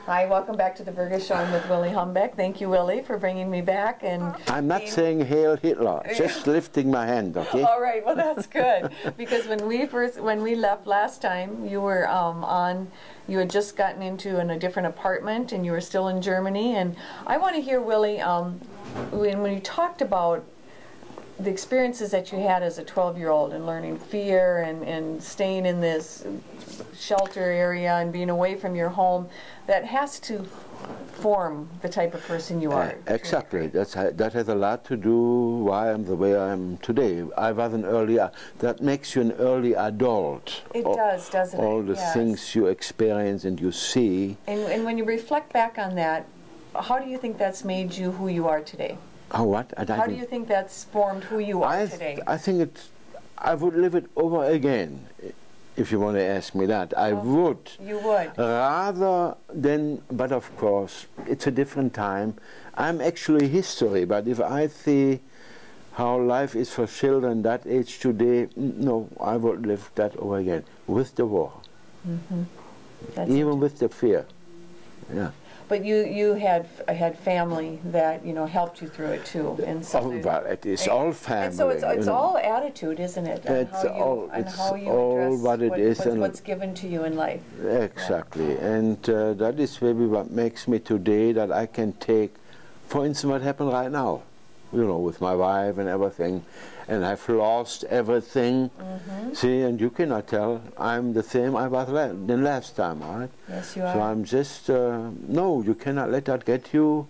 Hi, welcome back to the Vergas Show. I'm with Willi Humbeck. Thank you, Willi, for bringing me back. And I'm not saying Hail Hitler, just lifting my hand, okay? All right, well that's good. Because when we left last time, you were you had just gotten into a different apartment, and you were still in Germany. And I want to hear, Willi, when you talked about the experiences that you had as a 12-year-old and learning fear and staying in this shelter area and being away from your home, that has to form the type of person you are. Exactly. That has a lot to do why I'm the way I am today. I was that makes you an early adult. It does, doesn't it? All the things you experience and you see. And when you reflect back on that, how do you think that's made you who you are today? What? How do you think that's formed who you are today? I think I would live it over again, if you want to ask me that. I would. You would? Rather than, but of course, it's a different time. I'm actually history, but if I see how life is for children that age today, no, I would live that over again, with the war. Mm-hmm. Even with the fear. Yeah. But you had family that helped you through it too, and so well, it is all family. And so it's all attitude, isn't it? It's all what it is, and what's given to you in life. Exactly, yeah. And that is maybe what makes me today that I can take, for instance, what happened right now, with my wife and everything, and I've lost everything. Mm-hmm. See, and you cannot tell I'm the same I was than last time, right? Yes, you are. So I'm just, no, you cannot let that get you.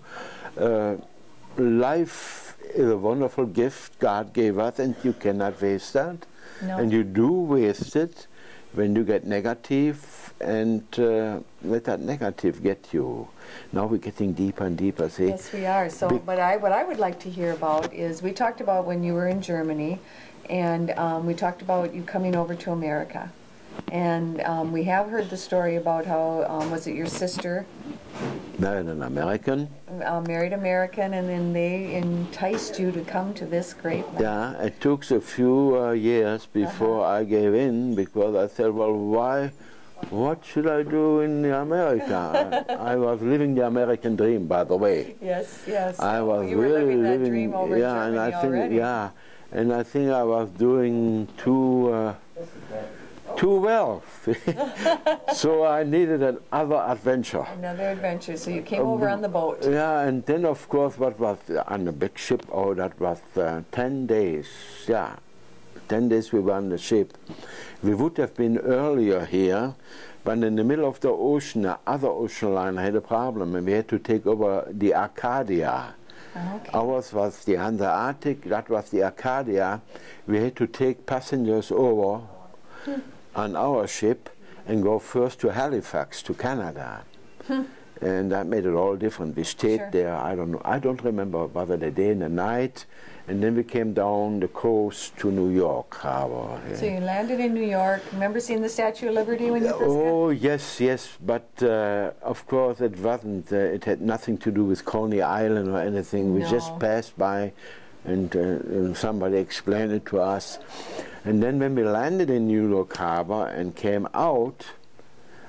Life is a wonderful gift God gave us, and you cannot waste that. No. And you do waste it when you get negative, and let that negative get you. Now we're getting deeper and deeper, see? Yes, we are. So, what I would like to hear about is, we talked about when you were in Germany, and we talked about you coming over to America. And we have heard the story about how, was it your sister? Married an American. Married American, and then they enticed you to come to this great land. Yeah, it took a few years before I gave in, because I said, well, what should I do in America? I was living the American dream, by the way. Yes, yes. I was you were really living that dream over in Germany and I think already. Yeah, and I think I was doing too well. So I needed another adventure. Another adventure. So you came over on the boat. Yeah, and then of course what was on the big ship? Oh, that was 10 days. Yeah. 10 days we were on the ship. We would have been earlier here, but in the middle of the ocean, the other ocean liner had a problem, and we had to take over the Arcadia. Okay. Ours was the Hanseatic, that was the Arcadia. We had to take passengers over on our ship and go first to Halifax, to Canada. And that made it all different. We stayed there, I don't know, I don't remember whether the day and the night, and then we came down the coast to New York Harbor. Yeah. So you landed in New York. Remember seeing the Statue of Liberty when you first Oh, yes, yes, but of course it wasn't, it had nothing to do with Coney Island or anything. We just passed by, and somebody explained it to us. And then when we landed in New York Harbor and came out,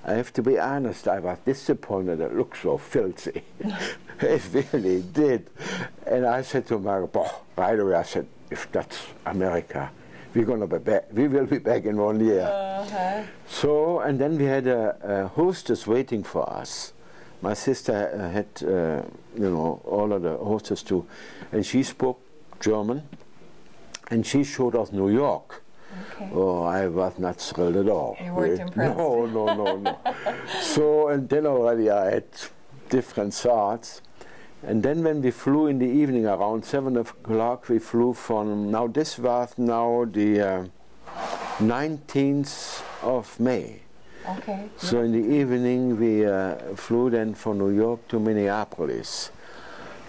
I have to be honest, I was disappointed. It looked so filthy. It really did. And I said to Margot, right away, I said, if that's America, we're going to be back. We will be back in 1 year. So, and then we had a hostess waiting for us. My sister had, all of the hostess too. And she spoke German, and she showed us New York. Okay. Oh, I was not thrilled at all. You weren't impressed? No. So, and then already I had different thoughts. And then when we flew in the evening, around 7 o'clock, we flew from, now this was now the 19th of May. Okay. So in the evening we flew then from New York to Minneapolis.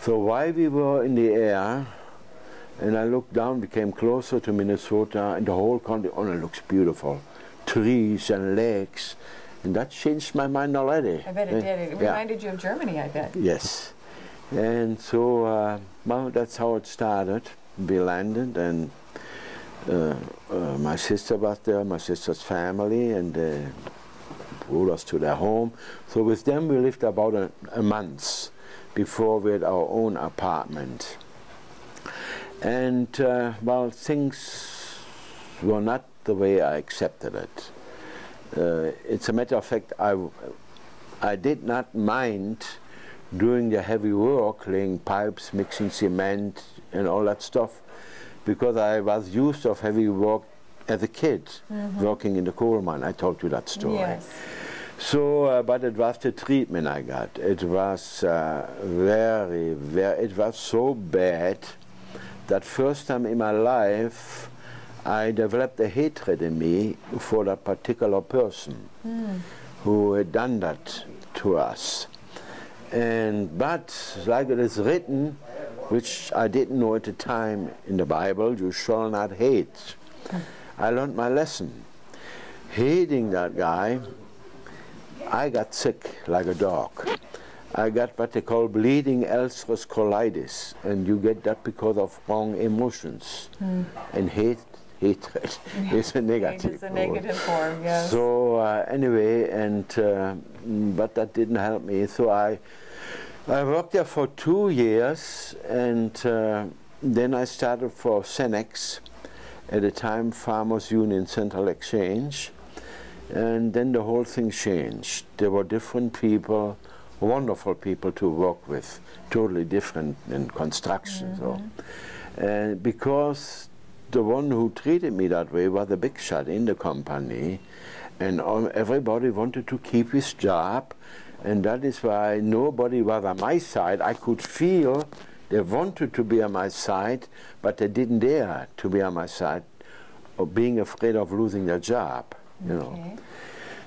So while we were in the air, and I looked down, we came closer to Minnesota, and the whole country, oh, it looks beautiful. Trees and lakes, and that changed my mind already. I bet it did. It reminded you of Germany, I bet. Yes. And so, well, that's how it started. We landed, and my sister was there, my sister's family, and brought us to their home. So with them we lived about a month before we had our own apartment. And well, things were not the way I accepted it. It's a matter of fact, I did not mind doing the heavy work, laying pipes, mixing cement, and all that stuff, because I was used of heavy work as a kid, working in the coal mine. I told you that story. Yes. So, but it was the treatment I got. It was it was so bad that first time in my life I developed a hatred in me for that particular person who had done that to us. But like it is written, which I didn't know at the time in the Bible, you shall not hate. I learned my lesson. Hating that guy, I got sick like a dog. I got what they call bleeding ulcerative colitis, and you get that because of wrong emotions. And hatred is a negative. It's a negative form, yes. So anyway, but that didn't help me. So I worked there for 2 years, and then I started for Cenex, at the time Farmers Union Central Exchange, and then the whole thing changed. There were different people, wonderful people to work with, totally different in construction. So, and because the one who treated me that way was a big shot in the company, and everybody wanted to keep his job, and that is why nobody was on my side. I could feel they wanted to be on my side, but they didn't dare to be on my side, or being afraid of losing their job, you know.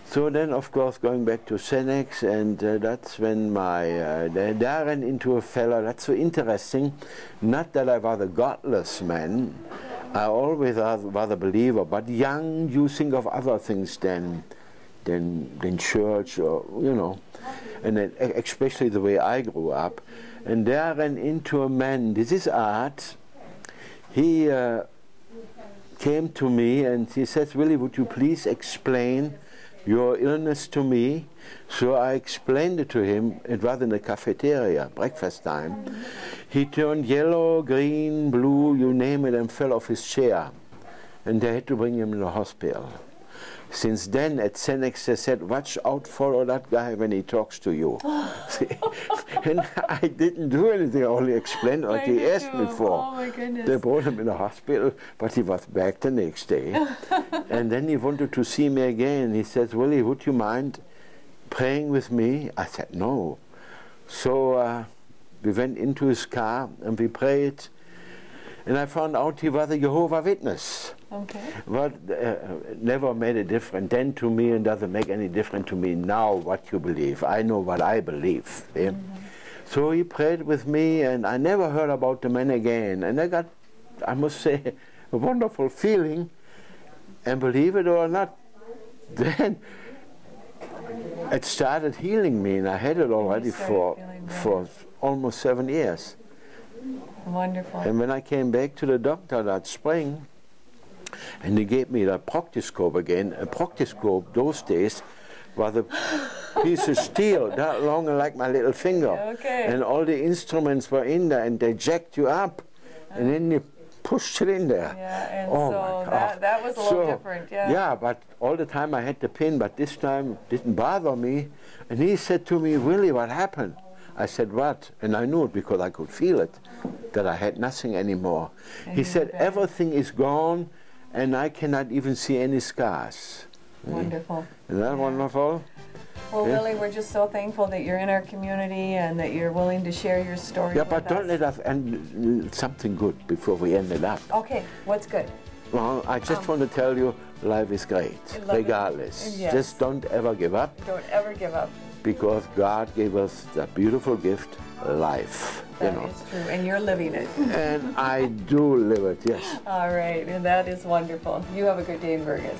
So then, of course, going back to Cenex, and that's when they ran into a fellow. That's so interesting. Not that I was a godless man. I always was a believer, but young, you think of other things than church, or, you know, and especially the way I grew up. And there I ran into a man, this is Art. He came to me and he says, Willi, would you please explain your illness to me? So I explained it to him. It was in the cafeteria, breakfast time. He turned yellow, green, blue, you name it, and fell off his chair. And they had to bring him to the hospital. Since then, at Cenex, they said, watch out for that guy when he talks to you. And I didn't do anything, I only explained what he asked me for. Oh my goodness. They brought him in the hospital, but he was back the next day. And then he wanted to see me again. He says, Willi, would you mind praying with me? I said, no. So we went into his car and we prayed. And I found out he was a Jehovah's Witness. Okay. But never made a difference then to me, and doesn't make any difference to me now what you believe. I know what I believe. Yeah? So he prayed with me, and I never heard about the man again. And I got, I must say, a wonderful feeling. And believe it or not, then it started healing me, and I had it already for almost 7 years. Wonderful. And when I came back to the doctor that spring, and he gave me the proctoscope again. A proctoscope those days was a piece of steel that long like my little finger. Okay. And all the instruments were in there, and they jacked you up, and then you pushed it in there. Yeah, and oh so my God. that was a little different, yeah. Yeah, but all the time I had the pin, but this time it didn't bother me. And he said to me, Willi, what happened? I said, what? And I knew it because I could feel it, that I had nothing anymore. And he said, everything is gone, and I cannot even see any scars. Wonderful. Isn't that wonderful? Well, Willi, we're just so thankful that you're in our community and that you're willing to share your story with us. But don't let us end something good before we end it up. Okay, what's good? Well, I just want to tell you, life is great, regardless. Yes. Just don't ever give up. Don't ever give up. Because God gave us the beautiful gift, life. That is true, and you're living it. And I do live it, yes. All right, and that is wonderful. You have a good day in Vergas.